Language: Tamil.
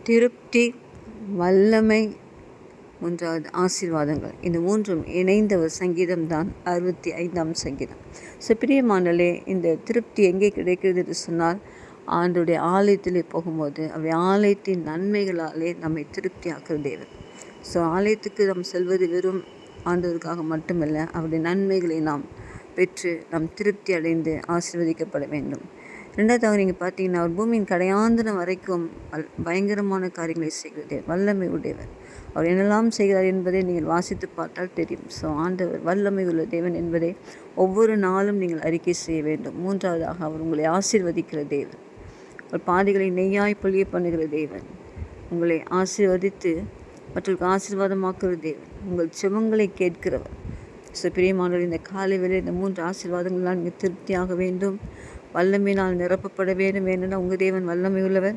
திருப்தி, வல்லமை, மூன்றாவது ஆசீர்வாதங்கள். இந்த மூன்றும் இணைந்த ஒரு சங்கீதம் தான் 65ஆம் சங்கீதம். பிரியமானவர்களே, இந்த திருப்தி எங்கே கிடைக்கிறது என்று சொன்னால், ஆண்டவருடைய ஆலயத்திலே போகும்போது அவருடைய ஆலயத்தின் நன்மைகளாலே நம்மை திருப்தி ஆக்குற தேவன். ஆலயத்துக்கு நாம் செல்வது வெறும் ஆண்டவருக்காக மட்டுமல்ல, அவருடைய நன்மைகளை நாம் பெற்று நாம் திருப்தி அடைந்து ஆசீர்வதிக்கப்பட வேண்டும். ரெண்டாவதாக நீங்கள் பார்த்தீங்கன்னா, அவர் பூமியின் கடையாந்தரம் வரைக்கும் பயங்கரமான காரியங்களை செய்கிறது, வல்லமை உடையவர். அவர் என்னெல்லாம் செய்கிறார் என்பதை நீங்கள் வாசித்து பார்த்தால் தெரியும். ஆண்டவர் வல்லமை உள்ள தேவன் என்பதை ஒவ்வொரு நாளும் நீங்கள் அறிக்கை செய்ய வேண்டும். மூன்றாவதாக, அவர் உங்களை ஆசீர்வதிக்கிற தேவன். அவர் பாதைகளை நெய்யாய் பொழிய பண்ணுகிற தேவன். உங்களை ஆசீர்வதித்து மற்றவர்களுக்கு ஆசீர்வாதமாக்குற தேவன். உங்கள் செபங்களை கேட்கிறவர். பிரியமானவர், இந்த காலை வேளையில் இந்த 3 ஆசீர்வாதங்களால் நீங்கள் திருப்தியாக வேண்டும், வல்லமையினால் நிரப்பப்பட வேண்டும். ஏனென்றால் உங்கள் தேவன் வல்லமை உள்ளவர்.